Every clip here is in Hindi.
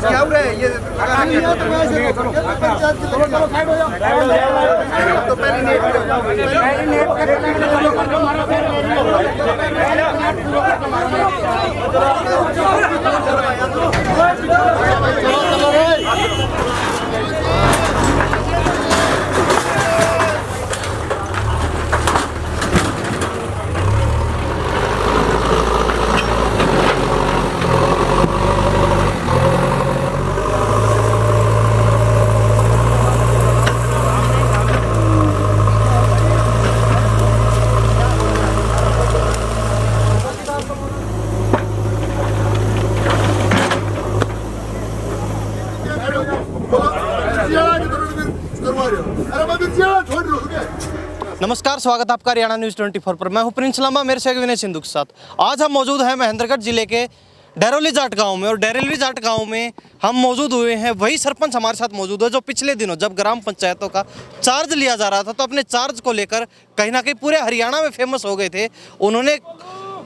क्या हुआ है ये तो नमस्कार, स्वागत है आपका हरियाणा न्यूज़ 24 पर। मैं हूं प्रिंस लांबा, मेरे से विनय सिंधु के साथ। आज हम मौजूद हैं महेंद्रगढ़ जिले के डेरोली जाट गांव में, और डेरोली जाट गांव में हम मौजूद हुए हैं। वही सरपंच हमारे साथ मौजूद है जो पिछले दिनों जब ग्राम पंचायतों का चार्ज लिया जा रहा था, तो अपने चार्ज को लेकर कहीं ना कहीं पूरे हरियाणा में फेमस हो गए थे। उन्होंने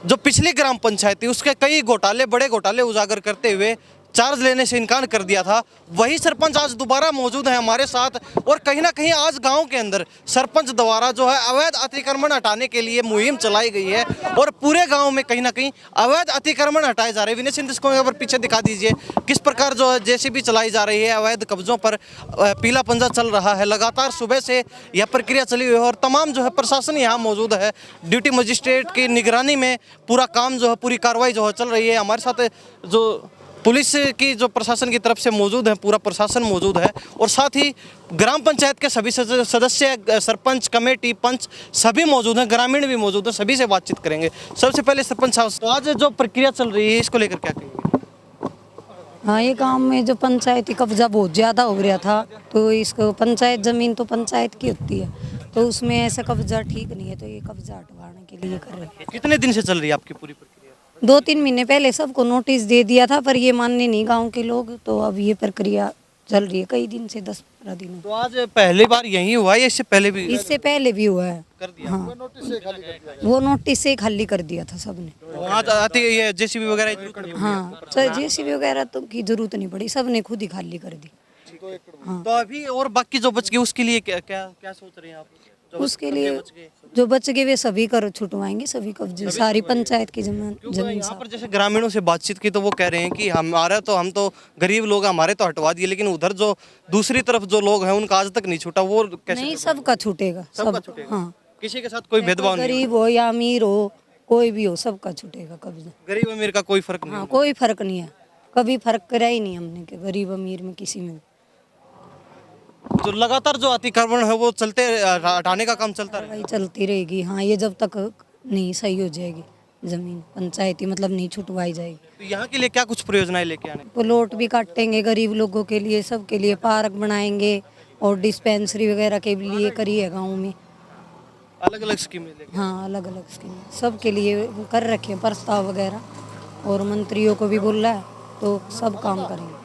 जो पिछली ग्राम पंचायत थी उसके कई घोटाले, बड़े घोटाले उजागर करते हुए चार्ज लेने से इनकार कर दिया था। वही सरपंच आज दोबारा मौजूद है हमारे साथ, और कहीं ना कहीं आज गांव के अंदर सरपंच द्वारा जो है अवैध अतिक्रमण हटाने के लिए मुहिम चलाई गई है, और पूरे गांव में कहीं ना कहीं अवैध अतिक्रमण हटाए जा रहे हैं। विनय सिंह को यहाँ पर पीछे दिखा दीजिए किस प्रकार जो है जेसीबी चलाई जा रही है, अवैध कब्जों पर पीला पंजा चल रहा है। लगातार सुबह से यह प्रक्रिया चली हुई है, और तमाम जो है प्रशासन यहाँ मौजूद है। ड्यूटी मजिस्ट्रेट की निगरानी में पूरा काम जो है, पूरी कार्रवाई जो है चल रही है। हमारे साथ जो पुलिस की जो प्रशासन की तरफ से मौजूद है, पूरा प्रशासन मौजूद है, और साथ ही ग्राम पंचायत के सभी सदस्य, सरपंच, कमेटी, पंच सभी मौजूद हैं, ग्रामीण भी मौजूद हैं। सभी से बातचीत करेंगे। सबसे पहले सरपंच साहब, तो आज जो प्रक्रिया चल रही है इसको लेकर क्या कहेंगे? हाँ, ये गांव में जो पंचायती कब्जा बहुत ज़्यादा हो रहा था, तो इसको पंचायत ज़मीन तो पंचायत की होती है, तो उसमें ऐसा कब्जा ठीक नहीं है, तो ये कब्जा हटवाने के लिए कर रहे हैं। कितने दिन से चल रही है आपकी पूरी प्रक्रिया? 2-3 महीने पहले सबको नोटिस दे दिया था, पर ये मानने नहीं गांव के लोग, तो अब ये प्रक्रिया चल रही है कई दिन से, 10-15 दिनों। तो आज पहली बार यही हुआ है या इससे पहले भी? इससे पहले भी हुआ है। कर दिया। हाँ, वो नोटिस से खाली कर दिया था सबने। वहाँ आती ये जेसीबी वगैरह की जरूरत नहीं पड़ी? हाँ, तो जेसीबी वगैरह तो की जरूरत नहीं पड़ी, सबने खुद ही खाली कर दी। हाँ। तो अभी और बाकी जो बच गए उसके लिए क्या क्या क्या सोच रहे हैं आप? उसके लिए जो बच गए वे सभी कर छुटवाएंगे, सभी कब्जे, सारी पंचायत की जमीन। यहाँ पर जैसे ग्रामीणों से बातचीत की तो वो कह रहे हैं कि हम तो गरीब लोग, हमारे तो हटवा दिए, लेकिन उधर जो दूसरी तरफ जो लोग हैं उनका आज तक नहीं छूटा। वो कैसे? नहीं, सबका छूटेगा, सबका छूटेगा। हाँ, किसी के साथ कोई भेदभाव नहीं? गरीब हो या अमीर हो, कोई भी हो, सबका छूटेगा कब्जा। गरीब अमीर का कोई फर्क नहीं? हाँ, कोई फर्क नहीं है, कभी फर्क करा ही नहीं हमने कि गरीब अमीर में किसी में। जो लगातार जो अतिक्रमण है वो चलते, हटाने का काम चलता रहेगा? चलती रहेगी। हाँ, ये जब तक नहीं सही हो जाएगी जमीन पंचायती, मतलब नहीं छुटवाई जाएगी। तो यहाँ के लिए क्या कुछ परियोजनाएं लेके आने? प्लॉट भी काटेंगे गरीब लोगों के लिए, सबके लिए पार्क बनाएंगे, और डिस्पेंसरी वगैरह के लिए करी है गाँव में। अलग अलग स्कीमें लेके? हाँ, अलग अलग स्कीम सबके लिए कर रखे हैं प्रस्ताव वगैरह, और मंत्रियों को भी बोला है, तो सब काम करेंगे।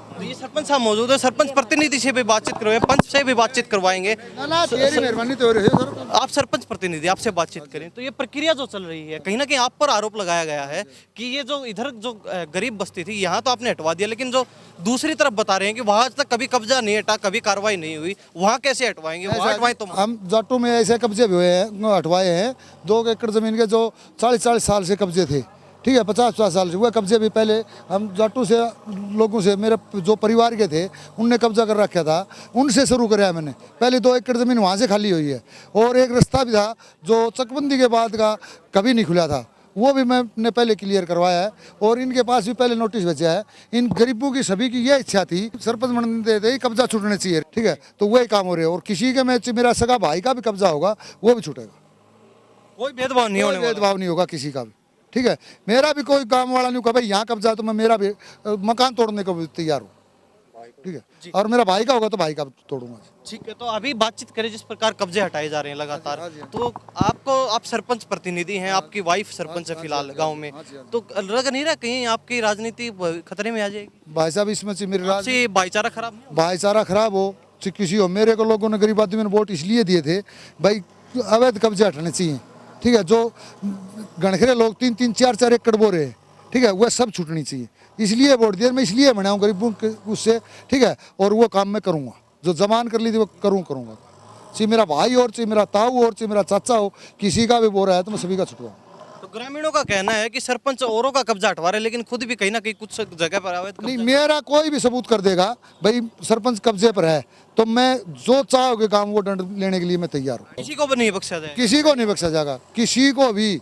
तो ये सरपंच साहब मौजूद है, सरपंच प्रतिनिधि से भी बातचीत करवाएं, पंच से भी बातचीत करवाएंगे। मेहरबानी तो हो रही है सर। आप सरपंच प्रतिनिधि, आपसे बातचीत करें। तो ये प्रक्रिया जो चल रही है, कहीं ना कहीं आप पर आरोप लगाया गया है कि ये जो इधर जो गरीब बस्ती थी यहाँ तो आपने हटवा दिया, लेकिन जो दूसरी तरफ बता रहे हैं कि वहाँ आज तक कभी कब्जा नहीं हटा, कभी कार्रवाई नहीं हुई, वहाँ कैसे हटवाएंगे? वहाँ हटवाएं तो हम जाटों में ऐसे कब्जे भी हुए हैं, हटवाए हैं। 2 एकड़ जमीन के जो 40-40 साल से कब्जे थे, ठीक है, 50-50 साल से, वह कब्जे भी पहले हम जाटों से, लोगों से, मेरे जो परिवार के थे उनने कब्जा कर रखा था, उनसे शुरू कराया मैंने। पहले 2 एकड़ ज़मीन वहाँ से खाली हुई है, और एक रास्ता भी था जो चकबंदी के बाद का कभी नहीं खुला था, वो भी मैंने पहले क्लियर करवाया है, और इनके पास भी पहले नोटिस भेजा है। इन गरीबों की सभी की ये इच्छा थी, सरपंच बनते थे कब्जा छूटने चाहिए, ठीक है, तो वही काम हो रहे हैं। और किसी के में मेरा सगा भाई का भी कब्जा होगा, वो भी छूटेगा, कोई भेदभाव नहीं होने वाला। भेदभाव नहीं होगा किसी का भी, ठीक है। मेरा भी कोई काम वाला नहीं होगा भाई यहाँ कब्जा है तो मैं मेरा भी मकान तोड़ने को भी तैयार हूँ, ठीक है, और मेरा भाई का होगा तो भाई का तोड़ूंगा। ठीक है, तो अभी बातचीत करें जिस प्रकार कब्जे हटाए जा रहे हैं लगातार, तो आप सरपंच प्रतिनिधि हैं, आपकी वाइफ सरपंच है फिलहाल गांव में, तो लग नहीं रहा कहीं आपकी राजनीति खतरे में आ जाएगी? भाई साहब, इसमें से मेरी भाईचारा खराब? भाईचारा खराब हो किसी हो, मेरे को लोगों ने, गरीब आदमी ने वोट इसलिए दिए थे भाई अवैध कब्जे हटाने चाहिए, ठीक है। जो गणखरे लोग 3-3, 4-4 एकड़ बोरे ठीक है, वह सब छूटनी चाहिए। इसलिए वोट दिया, मैं इसलिए बना हूँ गरीबों के उससे, ठीक है। और वो काम मैं करूँगा, जो जमान कर ली थी वो करूँगा। चाहे मेरा भाई और चाहे मेरा ताऊ और चाहे मेरा चाचा हो, किसी का भी बोल रहा है तो मैं सभी का छुटवाऊँ। तो ग्रामीणों का कहना है कि सरपंच औरों का कब्जा हटवा रहे, लेकिन खुद भी कहीं ना कहीं कुछ जगह पर अवैध नहीं, कब्जा। मेरा कोई भी सबूत कर देगा भाई सरपंच कब्जे पर है, तो मैं जो चाहोगे काम वो दंड लेने के लिए मैं तैयार हूँ। किसी को भी नहीं बख्शा जाए। किसी को नहीं बख्शा जाएगा, किसी को भी,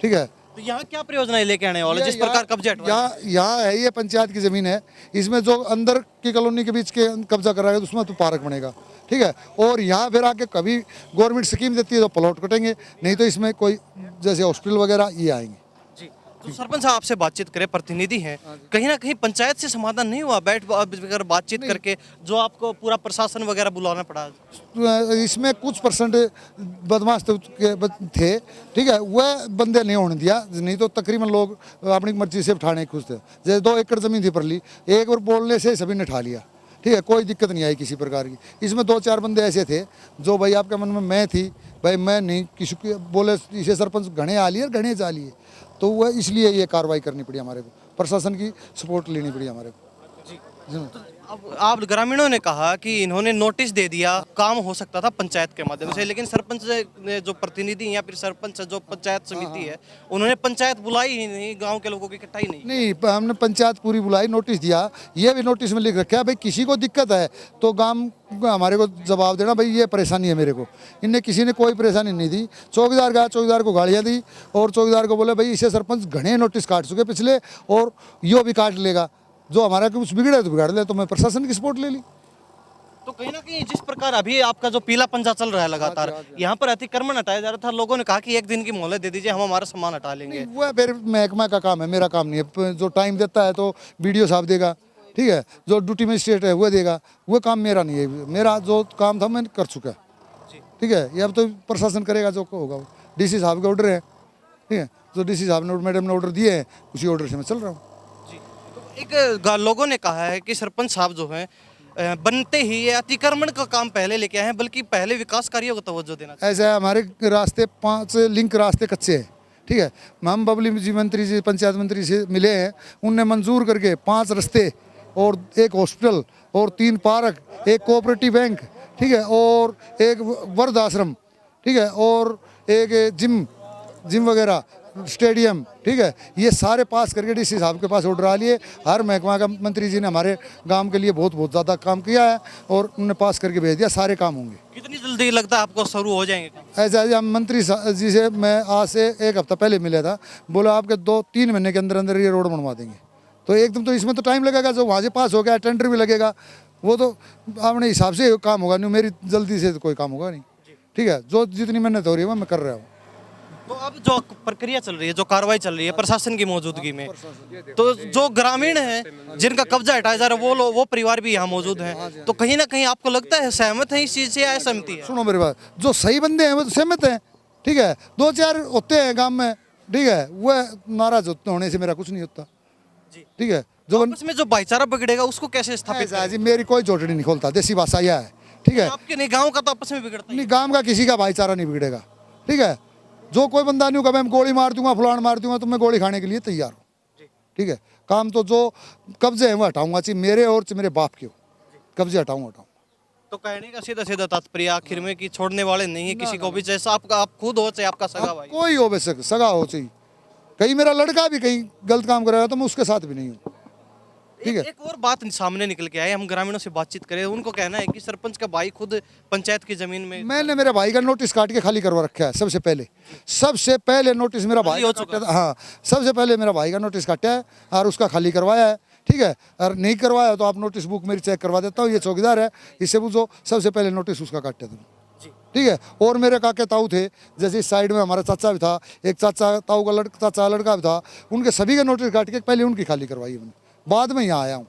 ठीक है। तो यहाँ क्या परियोजनाएं लेके आने वाले जिस प्रकार कब्जे हटवा? यहाँ है, ये पंचायत की जमीन है, इसमें जो अंदर की कॉलोनी के बीच के कब्जा कराएगा तो उसमें तो पार्क बनेगा, ठीक है। और यहाँ फिर आके कभी गवर्नमेंट स्कीम देती है तो प्लॉट कटेंगे, नहीं तो इसमें कोई जैसे हॉस्पिटल वगैरह ये आएंगे। जी, तो सरपंच साहब आपसे बातचीत करें, प्रतिनिधि हैं, कहीं ना कहीं पंचायत से समाधान नहीं हुआ बैठ कर बातचीत करके, जो आपको पूरा प्रशासन वगैरह बुलाना पड़ा? इसमें कुछ परसेंट बदमाश थे, ठीक है, वह बंदे नहीं होने दिया, नहीं तो तकरीबन लोग अपनी मर्जी से उठाने खुश थे। जैसे 2 एकड़ ज़मीन थी परली, एक बार बोलने से सभी ने उठा लिया, ठीक है, कोई दिक्कत नहीं आई किसी प्रकार की। इसमें 2-4 बंदे ऐसे थे जो भाई आपके मन में मैं थी, भाई मैं नहीं, किसी को बोले इसे सरपंच घने आ लिए घने जा लिए, तो वह इसलिए ये कार्रवाई करनी पड़ी हमारे को, प्रशासन की सपोर्ट लेनी पड़ी हमारे को। जी। अब आप ग्रामीणों ने कहा कि इन्होंने नोटिस दे दिया, काम हो सकता था पंचायत के माध्यम से, लेकिन सरपंच ने जो प्रतिनिधि या फिर सरपंच जो पंचायत समिति है, उन्होंने पंचायत बुलाई ही नहीं, गांव के लोगों की इकट्ठा ही नहीं। हमने पंचायत पूरी बुलाई, नोटिस दिया, ये भी नोटिस में लिख रखा है भाई किसी को दिक्कत है तो गांव हमारे को जवाब देना, भाई ये परेशानी है मेरे को। इनने किसी ने कोई परेशानी नहीं दी। चौकीदार गया, चौकीदार को गालियाँ दी और चौकीदार को बोले भाई इसे सरपंच घने नोटिस काट चुके पिछले और यो भी काट लेगा, जो हमारा कुछ बिगड़े तो बिगाड़ ले, तो मैं प्रशासन की सपोर्ट ले ली। तो कहीं ना कहीं जिस प्रकार अभी आपका जो पीला पंजा चल रहा है लगातार, यहाँ पर अतिक्रमण हटाया जा रहा था, लोगों ने कहा कि 1 दिन की मोहलत दे दीजिए, हम हमारा सामान हटा लेंगे। वह फिर महकमा का काम है, मेरा काम नहीं है। जो टाइम देता है तो वीडियो साहब देगा, ठीक है, जो ड्यूटी मजिस्ट्रेट है वह देगा, वो काम मेरा नहीं है। मेरा जो काम था मैंने कर चुका, ठीक है। ये अब तो प्रशासन करेगा जो होगा। DC साहब के ऑर्डर है, ठीक है, जो DC साहब ने मैडम ने ऑर्डर दिए हैं उसी ऑर्डर से मैं चल रहा हूँ। एक लोगों ने कहा है कि सरपंच साहब जो हैं बनते ही ये अतिक्रमण का काम पहले लेके आए हैं, बल्कि पहले विकास कार्यों को तवज्जो देना चाहिए। ऐसा है, हमारे रास्ते 5 लिंक रास्ते कच्चे हैं, ठीक है। हम बबली जी मंत्री जी पंचायत मंत्री से मिले हैं, उनने मंजूर करके 5 रास्ते और 1 हॉस्पिटल और 3 पार्क, 1 कोऑपरेटिव बैंक, ठीक है, और 1 वृद्ध आश्रम, ठीक है, और 1 जिम वगैरह स्टेडियम, ठीक है, ये सारे पास करके DC साहब के पास ऑर्डर आ लिए। हर महकमा का मंत्री जी ने हमारे गांव के लिए बहुत ज़्यादा काम किया है और उन्होंने पास करके भेज दिया, सारे काम होंगे। कितनी जल्दी लगता है आपको शुरू हो जाएंगे काम? ऐसा है, हम मंत्री जी से मैं आज से 1 हफ्ता पहले मिला था, बोला आपके 2-3 महीने के अंदर अंदर ये रोड बनवा देंगे। तो एकदम तो इसमें तो टाइम लगेगा, जो वहाँ से पास हो गया टेंडर भी लगेगा, वो तो अपने हिसाब से काम होगा, नहीं मेरी जल्दी से तो कोई काम होगा नहीं, ठीक है। जो जितनी मेहनत हो रही है मैं कर रहा हूँ। तो अब जो प्रक्रिया चल रही है, जो कार्रवाई चल रही है प्रशासन की मौजूदगी में, तो जो ग्रामीण हैं जिनका कब्जा हटाया जा रहा है वो परिवार भी यहाँ मौजूद हैं, तो कहीं ना कहीं आपको लगता है सहमत है इस चीज़ से या असहमति है? सुनो मेरी बात, जो सही बंदे हैं वो तो सहमत हैं, ठीक है। 2-4 होते हैं गांव में, ठीक है, वह नाराज होने से मेरा कुछ नहीं होता, ठीक है। जो आपस में जो भाईचारा बिगड़ेगा उसको कैसे स्थापित ऐसा है जी, मेरी कोई जोड़ी नहीं खोलता, देसी भाषा यह है, ठीक है। आपके नहीं, गाँव का तो आपस में बिगड़ता ही नहीं, गांव का किसी का भाईचारा नहीं बिगड़ेगा, ठीक है। जो कोई बंदा नहीं होगा मैं गोली मार दूंगा, फुलान मार दूंगा, तो मैं गोली खाने के लिए तैयार हूँ, ठीक है। काम तो जो कब्जे हैं वो हटाऊंगा, चाहे मेरे और चाहे मेरे बाप के हो, कब्जे हटाऊंगा। तो कहने का सीधा सीधा तात्पर्य आखिर में कि छोड़ने वाले नहीं है किसी को भी, जैसा आपका आप खुद हो चाहे आपका सगा भाई, कोई हो बेशक सगा हो, चाहिए कहीं मेरा लड़का भी कहीं गलत काम करेगा तो मैं उसके साथ भी नहीं हूँ, ठीक है। एक और बात सामने निकल के आए, हम ग्रामीणों से बातचीत करें, उनको कहना है कि सरपंच का भाई खुद पंचायत की जमीन में, मैंने मेरे भाई का नोटिस काट के खाली करवा रखा है। सबसे पहले नोटिस मेरा भाई हो काटा था, हाँ, सबसे पहले मेरा भाई का नोटिस काटा है और उसका खाली करवाया है, ठीक है। और नहीं करवाया तो आप नोटिस बुक मेरी चेक करवा देता हूँ, ये चौकीदार है, इससे पूछो, सबसे पहले नोटिस उसका काटे थे, ठीक है। और मेरे काके ताऊ थे, जैसे इस साइड में हमारा चाचा भी था, एक चाचा ताऊ का लड़का भी था, उनके सभी के नोटिस काट के पहले उनकी खाली करवाई है मैंने, बाद में यहाँ आया हूँ।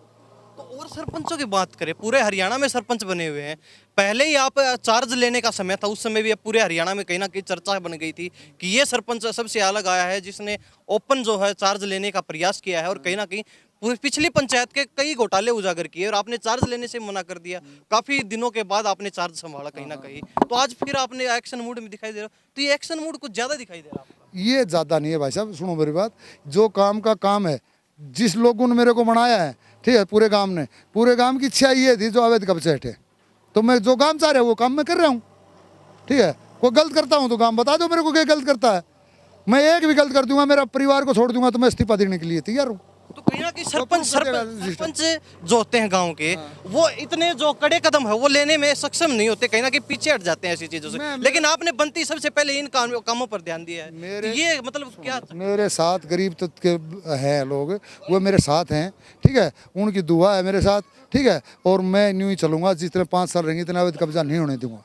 तो और सरपंचों की बात करें, पूरे हरियाणा में सरपंच बने हुए हैं, पहले ही आप चार्ज लेने का समय था, उस समय भी पूरे हरियाणा में कहीं ना कहीं चर्चा बन गई थी कि ये सरपंच सबसे अलग आया है जिसने ओपन जो है चार्ज लेने का प्रयास किया है, और कहीं ना कहीं पूरी पिछली पंचायत के कई घोटाले उजागर किए और आपने चार्ज लेने से मना कर दिया। काफी दिनों के बाद आपने चार्ज संभाला कहीं ना कहीं, तो आज फिर आपने एक्शन मूड में दिखाई दे रहा हो, तो ये एक्शन मूड कुछ ज्यादा दिखाई दे रहा है आपका। ये ज़्यादा नहीं है भाई साहब, सुनो मेरी बात। जो काम का काम है, जिस लोगों ने मेरे को बनाया है, ठीक है, पूरे गांव ने, पूरे गांव की इच्छा ये थी जो अवैध कब्जे हटे, तो मैं जो काम चाह रहा हूँ वो काम मैं कर रहा हूँ। ठीक है, कोई गलत करता हूँ तो काम बता दो मेरे को, क्या गलत करता है। मैं एक भी गलत कर दूंगा, मेरा परिवार को छोड़ दूंगा, तो मैं इस्तीफा देने के लिए तैयार हूँ। तो कहीं ना कहीं सरपंच जो होते हैं गांव के, वो इतने जो कड़े कदम है वो लेने में सक्षम नहीं होते, कहीं ना कहीं पीछे हट जाते हैं ऐसी चीजों से। लेकिन आपने बनती सबसे पहले इन कामों पर ध्यान दिया है, तो ये मतलब क्या? मेरे साथ गरीब तबके के हैं लोग, वो मेरे साथ हैं, ठीक है, उनकी दुआ है मेरे साथ, ठीक है, और मैं यूँ ही चलूंगा। जितने 5 साल रहेंगे इतना अवैध कब्जा नहीं होने दूंगा।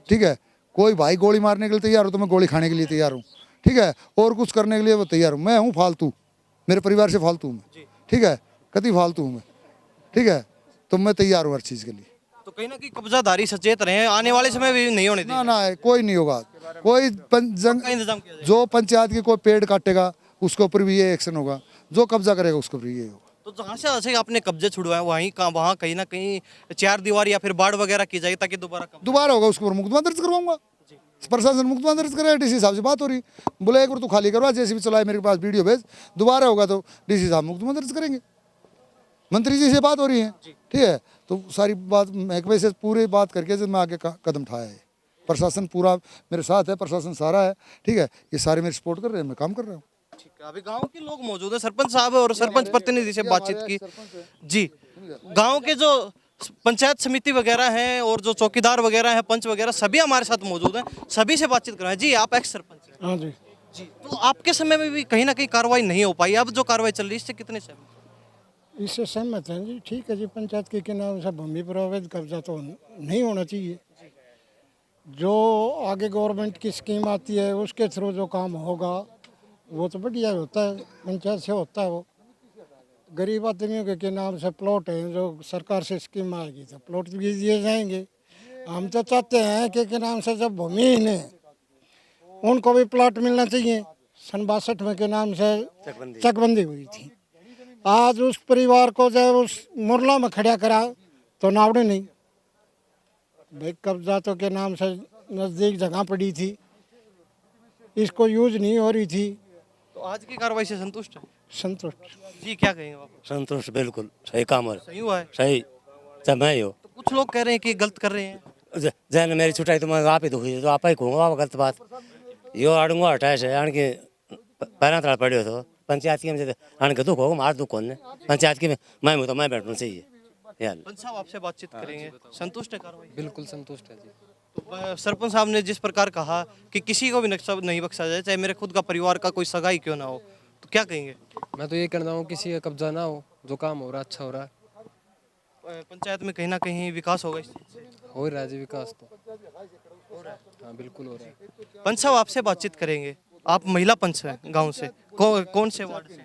ठीक है, कोई भाई गोली मारने के लिए तैयार हो तो मैं गोली खाने के लिए तैयार हूँ। ठीक है, और कुछ करने के लिए वो तैयार हूँ। मैं हूँ फालतू, मेरे परिवार से फालतू हूँ मैं, ठीक है, कति फालतू हूँ मैं, ठीक है, तो मैं तैयार हूँ हर चीज़ के लिए। तो कहीं ना कहीं कब्जाधारी सचेत रहे, आने वाले समय भी नहीं होने ना ना, कोई नहीं होगा, कोई इंतजाम किया जाए। जो पंचायत की कोई पेड़ काटेगा उसके ऊपर भी ये एक्शन होगा, जो कब्जा करेगा उसके ऊपर ये होगा। तो जहाँ से आपने कब्जे छुड़वाए वहीं वहाँ कहीं ना कहीं 4 दीवार या फिर बाढ़ वगैरह की जाएगी, ताकि दोबारा होगा उसके ऊपर मुकदमा दर्ज करवाऊंगा। प्रशासन मुकदमा दर्ज करे, डीसी साहब से बात हो रही, बोले एक बार तू खाली करवा, जैसे भी चलाए मेरे पास वीडियो भेज, दोबारा होगा तो डीसी साहब मुकदमा दर्ज करेंगे। मंत्री जी से बात हो रही है, ठीक है, तो सारी बात महकमे से पूरी बात करके जब मैं आगे कदम उठाया है। प्रशासन पूरा मेरे साथ है, प्रशासन सारा है, ठीक है, ये सारे मेरे सपोर्ट कर रहे हैं, मैं काम कर रहा हूँ। ठीक है, अभी गांव के लोग मौजूद है, सरपंच साहब और सरपंच प्रतिनिधि से बातचीत की जी। गांव के जो पंचायत समिति वगैरह हैं और जो चौकीदार वगैरह हैं, पंच वगैरह, सभी हमारे साथ मौजूद हैं, सभी से बातचीत कराएं। जी, आप एक्स सरपंच हैं? हाँ जी जी, तो आपके समय में भी कहीं ना कहीं कार्रवाई नहीं हो पाई, अब जो कार्रवाई चल रही है इससे कितने सहमत? इससे सहमत हैं जी। ठीक है जी, पंचायत के नाम से भूमि पर अवैध कब्जा तो नहीं होना चाहिए। जो आगे गवर्नमेंट की स्कीम आती है उसके थ्रू जो काम होगा वो तो बढ़िया होता है, पंचायत से होता है। वो गरीब आदमियों के नाम से प्लॉट हैं, जो सरकार से स्कीम आएगी तो प्लॉट भी दिए जाएंगे। हम तो चाहते हैं कि नाम से जब भूमिहीन है उनको भी प्लॉट मिलना चाहिए। सन 62 में के नाम से चकबंदी हुई थी, आज उस परिवार को जब उस मुरला में खड़ा करा तो नावड़े नहीं भाई, कब्जातों के नाम से नज़दीक जगह पड़ी थी, इसको यूज नहीं हो रही थी। तो आज की कार्रवाई से संतुष्ट है? संतुष्ट जी, क्या कहेंगे आप? संतुष्ट, बिल्कुल सही काम हो रहा सही हुआ है? सही जब मैं ही हो। तो कुछ लोग कह रहे हैं कि गलत कर रहे हैं। जैन मेरी छुटाई तो मैं आप ही दुखी तो आप ही कहूँगा, आप गलत बात यो आड़ूंगा हटाए से आन के पैरा तड़ा पड़े हो तो पंचायत की आन के दुख होगा, मार दुख कौन ने पंचायत की मैं हूँ तो मैं बैठना चाहिए यार। पंच साहब आपसे बातचीत करेंगे, संतुष्ट है कार्रवाई? बिल्कुल संतुष्ट है जी। तो सरपंच साहब ने जिस प्रकार कहा कि किसी को भी नहीं बख्शा जाए, चाहे मेरे खुद का परिवार का कोई सगा ही क्यों ना हो, तो क्या कहेंगे? मैं तो ये कहना हूँ किसी का कब्जा ना हो, जो काम हो रहा अच्छा हो रहा है। पंचायत में कहीं ना कहीं विकास होगा इस चीज़ से? हो ही रहा है जी विकास तो हाँ बिल्कुल हो रहा है। पंच साहब आपसे बातचीत करेंगे, आप महिला पंच हैं गांव से, कौन से वार्ड से?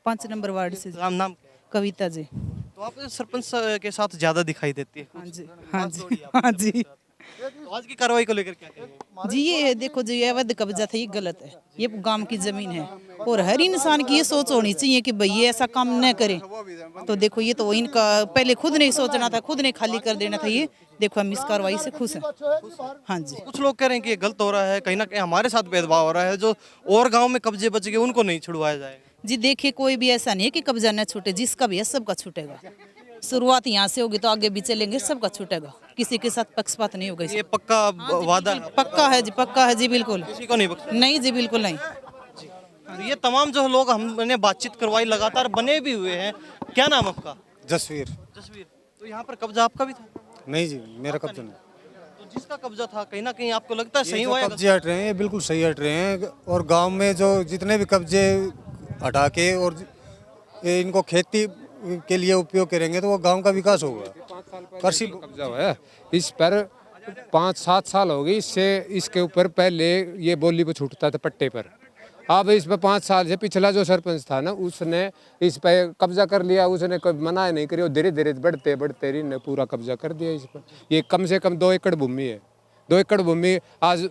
5 नंबर वार्ड से। नाम कविता जी। तो आप सरपंच के साथ ज्यादा दिखाई देती है। हाँ जी हाँ जी हाँ जी। तो आज की कार्रवाई को लेकर क्या कहेंगे? जी ये देखो जी, ये अवैध कब्जा था, ये गलत है, ये गांव की जमीन है और हर इंसान की ये सोच होनी चाहिए कि भाई ये ऐसा काम न करे। तो देखो ये तो इनका पहले खुद नहीं सोचना था, खुद ने खाली कर देना था। ये देखो हम इस कार्रवाई से खुश हैं। हाँ जी। कुछ लोग कह रहे हैं कि ये गलत हो रहा है, कहीं ना कहीं हमारे साथ भेदभाव हो रहा है, जो और गांव में कब्जे बच गए उनको नहीं छुड़वाया जाएगा। जी देखिए, कोई भी ऐसा नहीं है कि कब्जा न छूटे, जिसका भी है सबका छूटेगा। शुरुआत यहाँ से होगी तो आगे भी चलेंगे, सबका छूटेगा, किसी के साथ पक्षपात नहीं होगा। ये पक्का वादा है? पक्का है जी, पक्का है जी, बिल्कुल किसी को नहीं बख्शा? नहीं जी, बिल्कुल नहीं। तो ये तमाम जो लोग हमने बातचीत करवाई, लगातार बने भी हुए हैं। क्या नाम आपका? जसवीर। जसवीर। तो यहाँ पर कब्जा आपका भी था? नहीं जी, मेरा कब्जा नहीं। तो जिसका कब्जा था कहीं ना कहीं आपको लगता है सही ये हुआ जो है? कब्जे हट रहे हैं ये बिल्कुल सही हट रहे हैं, और गांव में जो जितने भी कब्जे हटा के और ये इनको खेती के लिए उपयोग करेंगे तो वो गांव का विकास होगा। कृषि कब्जा हुआ है इस पर 5-7 साल हो गए इससे, इसके ऊपर पहले ये बोली पे छूटता था पट्टे पर, अब इस पर 5 साल से पिछला जो सरपंच था ना उसने इस पर कब्जा कर लिया, उसने कोई मना नहीं करी, धीरे धीरे बढ़ते बढ़ते ने पूरा कब्जा कर दिया इस पर। ये कम से कम 2 एकड़ भूमि है, 2 एकड़ भूमि आज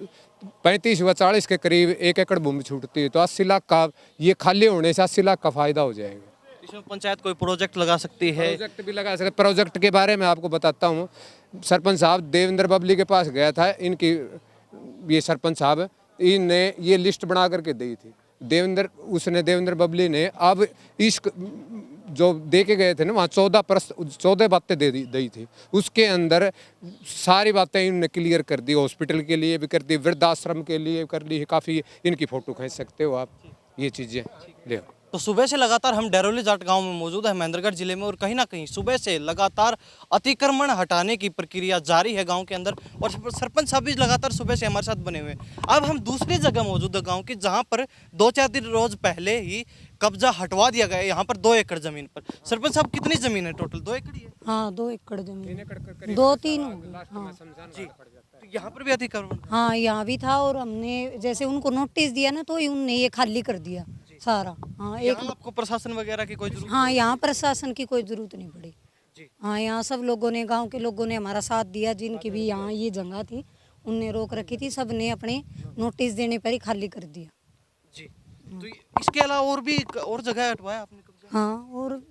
35 व 40 के करीब 1 एकड़ भूमि छूटती है, तो 80 लाख का ये खाली होने से 80 लाख का फायदा हो जाएगा। इसमें पंचायत कोई प्रोजेक्ट लगा सकती है? प्रोजेक्ट भी लगा सकते। प्रोजेक्ट के बारे में आपको बताता हूँ, सरपंच साहब देवेंद्र बबली के पास गया था, इनकी ये सरपंच साहब इनने ये लिस्ट बना करके दी थी देवेंद्र बबली ने। अब इस जो दे के गए थे ना वहाँ 14 बातें दी थी, उसके अंदर सारी बातें इन्होंने क्लियर कर दी। हॉस्पिटल के लिए भी कर दी, वृद्धाश्रम के लिए कर ली, काफ़ी इनकी फ़ोटो खींच सकते हो आप, ये चीज़ें ले। तो सुबह से लगातार हम डेरोली जाट गांव में मौजूद है महेंद्रगढ़ जिले में, और कहीं ना कहीं सुबह से लगातार अतिक्रमण हटाने की प्रक्रिया जारी है गांव के अंदर, और सरपंच साहब भी लगातार सुबह से हमारे साथ बने हुए हैं। अब हम दूसरी जगह मौजूद है गांव की, जहां पर 2-4 दिन रोज पहले ही कब्जा हटवा दिया गया है यहाँ पर 2 एकड़ जमीन पर। सरपंच साहब कितनी जमीन है टोटल? 2 एकड़ ही है? हाँ 2 एकड़ जमीन, 2-3 होगी। हाँ जी, तो यहाँ पर भी अतिक्रमण? हाँ यहाँ भी था, और हमने जैसे उनको नोटिस दिया ना तो उनने ये खाली कर दिया सारा। हाँ एक आपको प्रशासन वगैरह की कोई जरूरत? हाँ यहाँ प्रशासन की कोई जरूरत नहीं पड़ी। हाँ यहाँ सब लोगों ने, गांव के लोगों ने हमारा साथ दिया। जिनकी भी यहाँ ये जगह थी उनने रोक रखी थी, सब ने अपने नोटिस देने पर ही खाली कर दिया। जी, तो इसके अलावा और जगह हटवाया आपने कब्जा? हाँ और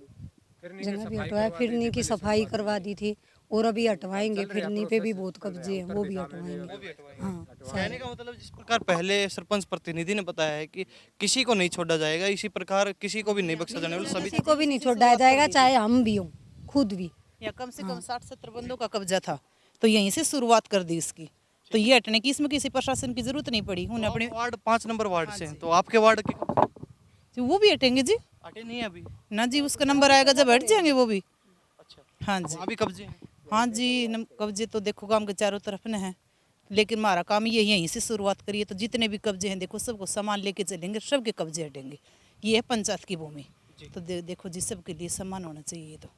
जगह भी हटवाया, फिरनी की सफाई करवा दी थी, और अभी हटवाएंगे। फिरनी पे भी बहुत कब्जे हैं, वो भी हटवाएंगे। हाँ कहने का मतलब जिस प्रकार पहले सरपंच प्रतिनिधि ने बताया है कि किसी को नहीं छोड़ा जाएगा, इसी प्रकार किसी को भी नहीं बख्शा जाने वाला, सभी किसी को भी नहीं छोड़ा जाएगा, चाहे हम भी हों, खुद भी। या कम से कम 60-70 बंदों का कब्जा था, तो यहीं से शुरुआत कर दी इसकी। तो ये हटने की इसमें किसी प्रशासन की जरूरत नहीं पड़ी। उन्हें अपने वार्ड 5 नंबर वार्ड से हैं, तो आपके वार्ड के वो भी हटेंगे जी। हटे नहीं है अभी ना जी, उसका नंबर आएगा जब हट जाएंगे वो भी। अच्छा, हाँ जी, अभी कब्जे हैं? हाँ जी, कब्जे तो देखो गांव के चारों तरफ न है, लेकिन हमारा काम ये यहीं से शुरुआत करिए। तो जितने भी कब्जे हैं देखो सबको सामान लेके चलेंगे, सबके कब्जे हटेंगे। ये है पंचायत की भूमि, तो देखो जी सबके लिए सम्मान होना चाहिए। तो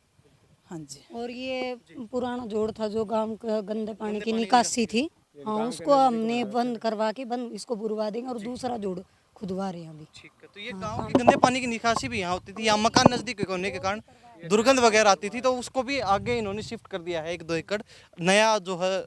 हाँ जी, और ये पुराना जोड़ था जो गांव का गंदे पानी की निकासी थी, हाँ उसको हमने बंद करवा के इसको बुरवा देंगे, और दूसरा जोड़ खुदवा रहे हैं अभी। ठीक है, तो ये गांव की गंदे पानी की निकासी भी यहाँ होती थी, यहाँ मकान नजदीक होने के कारण दुर्गंध वगैरह आती थी, तो उसको भी आगे इन्होंने शिफ्ट कर दिया है। 1-2 एकड़ नया जो है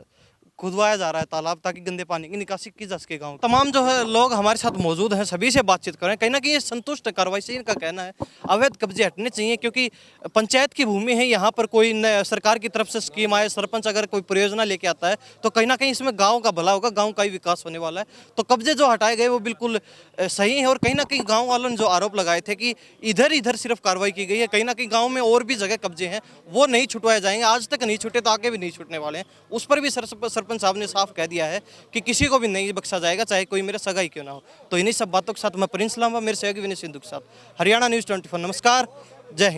खुदवाया जा रहा है तालाब, ताकि गंदे पानी की निकासी की जा सके गाँव। तमाम जो है लोग हमारे साथ मौजूद हैं, सभी से बातचीत कर रहे हैं। कहीं ना कहीं ये संतुष्ट कार्रवाई से इनका कहना है अवैध कब्जे हटने चाहिए, क्योंकि पंचायत की भूमि है, यहाँ पर कोई सरकार की तरफ से स्कीम आए, सरपंच अगर कोई परियोजना लेके आता है तो कहीं ना कहीं इसमें गाँव का भला होगा, गाँव का ही विकास होने वाला है। तो कब्जे जो हटाए गए वो बिल्कुल सही है, और कहीं ना कहीं गाँव वालों ने जो आरोप लगाए थे कि इधर सिर्फ कार्रवाई की गई है, कहीं ना कहीं गाँव में और भी जगह कब्जे हैं वो नहीं छुटवाए जाएंगे। आज तक नहीं छूटे तो आगे भी नहीं छूटने वाले हैं। उस पर भी सरपंच साहब ने साफ दिया है कि किसी को भी नहीं बख्शा जाएगा, चाहे कोई मेरा सगा ही क्यों ना हो। तो इन्हीं सब बातों के साथ मैं प्रिंस लांबा, मेरे सहयोगी विनय सिंधु के साथ, हरियाणा न्यूज़ 24। नमस्कार, जय हिंद।